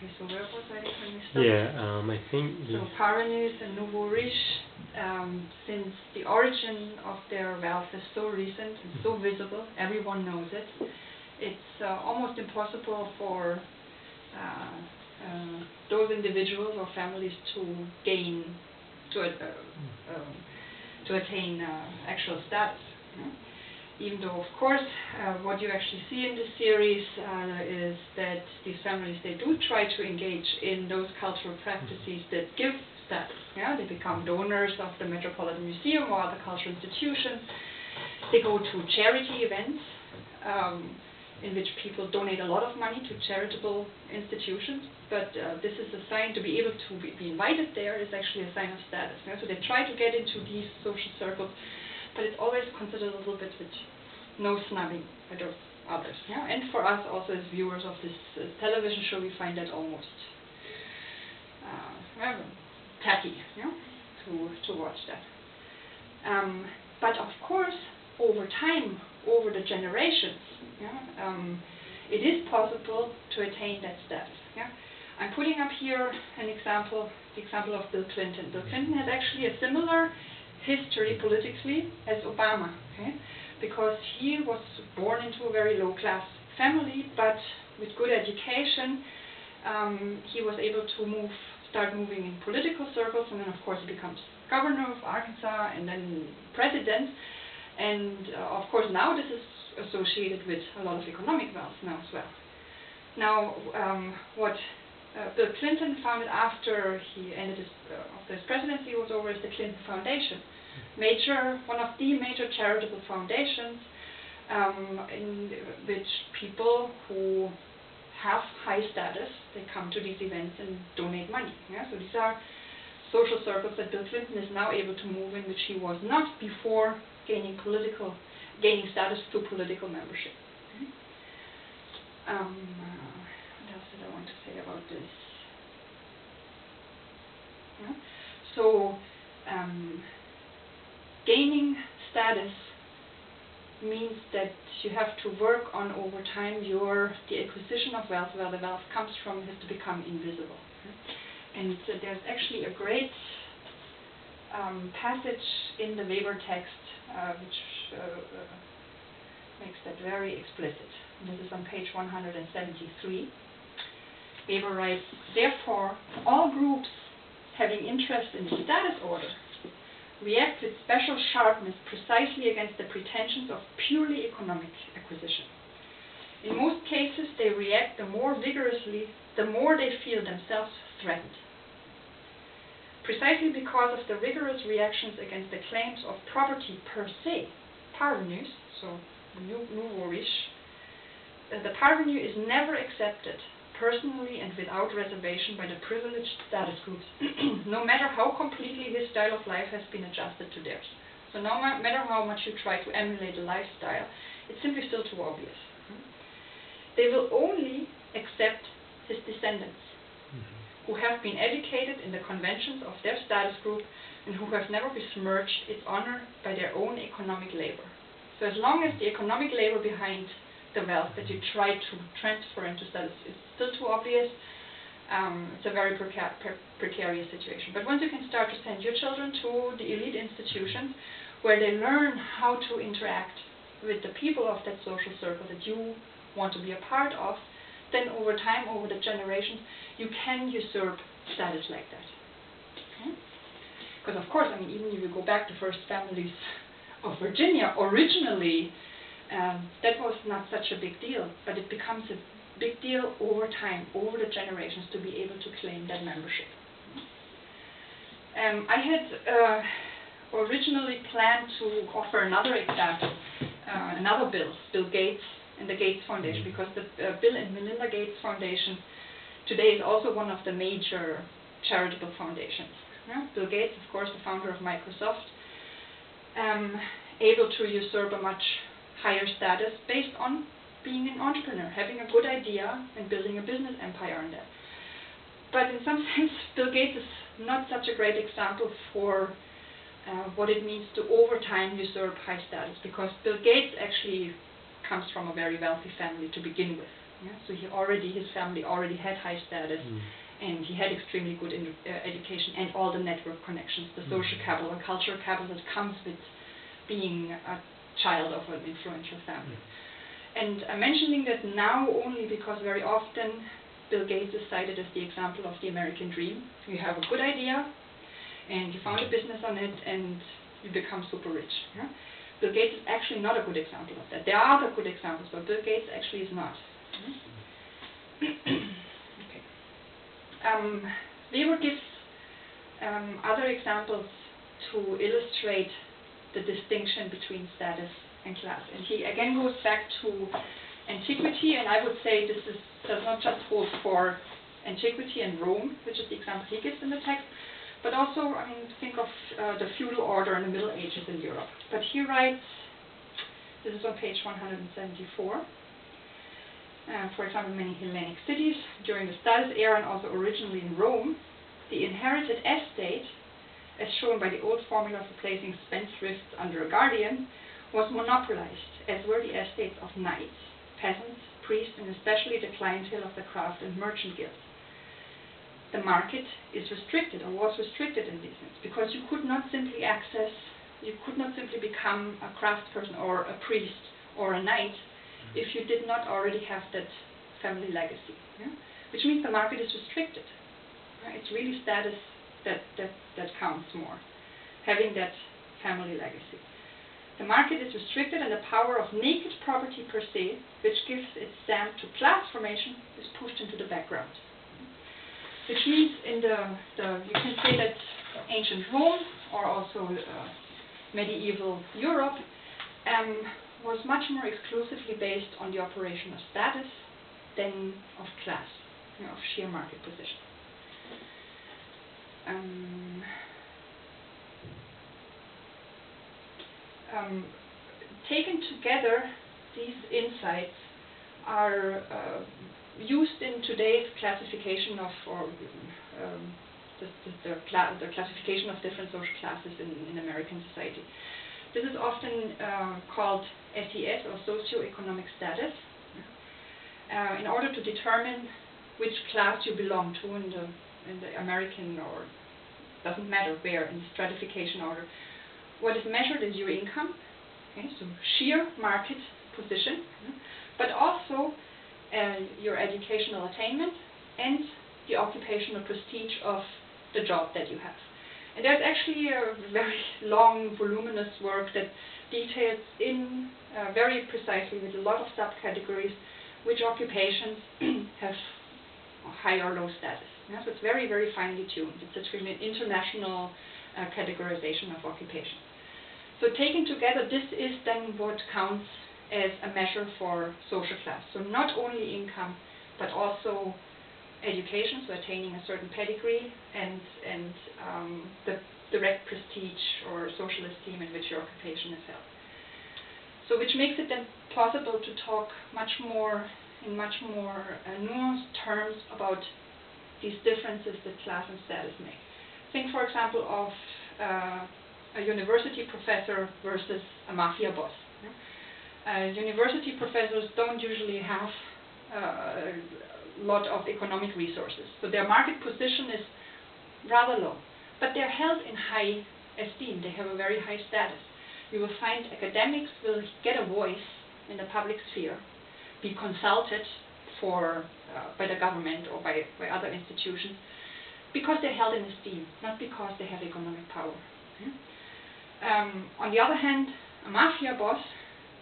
Okay, so where was I when we stopped? Yeah, I think... So Parvenus and Nouveau Riche, since the origin of their wealth is so recent and so visible, everyone knows it, it's almost impossible for those individuals or families to gain, to attain actual status. Even though, of course, what you actually see in this series is that these families, they do try to engage in those cultural practices that give status. Yeah? They become donors of the Metropolitan Museum or other cultural institutions. They go to charity events in which people donate a lot of money to charitable institutions, but this is a sign to be able to be invited there is actually a sign of status. Yeah? So they try to get into these social circles, but it's always considered a little bit with no snubbing by those others. Yeah? And for us also as viewers of this television show, we find that almost tacky, yeah? to watch that. But of course, over time, over the generations, yeah, it is possible to attain that status. Yeah? I'm putting up here an example, the example of Bill Clinton. Bill Clinton has actually a similar history politically as Obama, okay? Because he was born into a very low-class family, but with good education, he was able to start moving in political circles, and then of course he becomes governor of Arkansas and then president. And of course now this is associated with a lot of economic wealth now as well. Now what Bill Clinton founded after he ended after his presidency was over is the Clinton Foundation. One of the major charitable foundations in which people who have high status, they come to these events and donate money. Yeah? So these are social circles that Bill Clinton is now able to move in, which he was not before gaining status through political membership. What else did I want to say about this? Yeah? So gaining status means that you have to work on over time the acquisition of wealth, where the wealth comes from, has to become invisible. And there's actually a great passage in the Weber text which makes that very explicit. And this is on page 173. Weber writes, "Therefore, all groups having interest in the status order react with special sharpness precisely against the pretensions of purely economic acquisition. In most cases, they react the more vigorously the more they feel themselves threatened. Precisely because of the rigorous reactions against the claims of property per se, parvenus, so nouveau riche, the parvenu is never accepted personally and without reservation by the privileged status groups, no matter how completely his style of life has been adjusted to theirs. So no matter how much you try to emulate a lifestyle, it's simply still too obvious. They will only accept his descendants, who have been educated in the conventions of their status group and who have never besmirched its honor by their own economic labor. So as long as the economic labor behind the wealth that you try to transfer into status is still too obvious, it's a very precarious situation. But once you can start to send your children to the elite institutions where they learn how to interact with the people of that social circle that you want to be a part of, then over time, over the generations, you can usurp status like that. Because of course, I mean, even if you go back to first families of Virginia, originally that was not such a big deal, but it becomes a big deal over time, over the generations, to be able to claim that membership. I had originally planned to offer another example, another Bill Gates and the Gates Foundation, because the Bill and Melinda Gates Foundation today is also one of the major charitable foundations. Yeah? Bill Gates, of course, the founder of Microsoft, able to usurp a much higher status based on being an entrepreneur, having a good idea and building a business empire on that. But in some sense, Bill Gates is not such a great example for what it means to over time usurp high status, because Bill Gates actually comes from a very wealthy family to begin with. Yeah? So his family already had high status, and he had extremely good education and all the network connections, the social capital, the cultural capital that comes with being a child of an influential family. And I'm mentioning that now only because very often Bill Gates is cited as the example of the American dream. You have a good idea, and you found a business on it, and you become super rich. Yeah? Bill Gates is actually not a good example of that. There are other good examples, but Bill Gates actually is not. Okay. Weber gives other examples to illustrate the distinction between status and class. And he again goes back to antiquity, and I would say this does not just hold for antiquity and Rome, which is the example he gives in the text, but also, I mean, think of the feudal order in the Middle Ages in Europe. But he writes, this is on page 174, for example, many Hellenic cities during the status era and also originally in Rome, the inherited estate, as shown by the old formula for placing spendthrifts under a guardian, was monopolized, as were the estates of knights, peasants, priests, and especially the clientele of the craft and merchant guilds. The market is restricted, or was restricted in these things, because you could not simply become a craftsperson or a priest or a knight if you did not already have that family legacy. Yeah? Which means the market is restricted. It's really status that counts more, having that family legacy. The market is restricted, and the power of naked property per se, which gives its stamp to class formation, is pushed into the background. Which means in you can say that ancient Rome, or also medieval Europe, was much more exclusively based on the operation of status than of class, of sheer market position. Taken together, these insights are used in today's classification of, the classification of different social classes in American society. This is often called SES, or socioeconomic status, in order to determine which class you belong to in the American, or doesn't matter where, in the stratification order. What is measured is your income, okay, so sheer market position, but also your educational attainment and the occupational prestige of the job that you have. And there's actually a very long, voluminous work that details in very precisely, with a lot of subcategories, which occupations have high or low status. Yeah? So it's very, very finely tuned. It's actually an international categorization of occupation. So taken together, this is then what counts as a measure for social class. So not only income, but also education, so attaining a certain pedigree, and the direct prestige or social esteem in which your occupation is held. So which makes it then possible to talk in much more nuanced terms about these differences that class and status make. Think, for example, of a university professor versus a mafia boss. University professors don't usually have a lot of economic resources, so their market position is rather low, but they're held in high esteem. They have a very high status. You will find academics will get a voice in the public sphere, be consulted by the government or by other institutions, because they're held in esteem, not because they have economic power. On the other hand, a mafia boss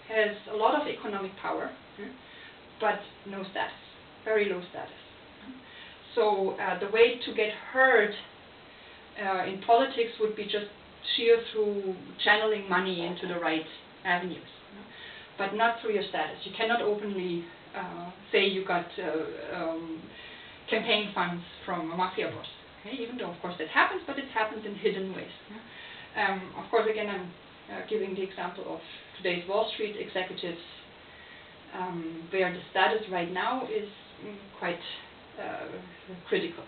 has a lot of economic power, but no status, very low status. So the way to get heard in politics would be just sheer through channeling money into the right avenues, but not through your status. You cannot openly say you got campaign funds from a mafia boss, even though of course that happens, but it happens in hidden ways. Of course, again, I'm giving the example of today's Wall Street executives, where the status right now is quite critical.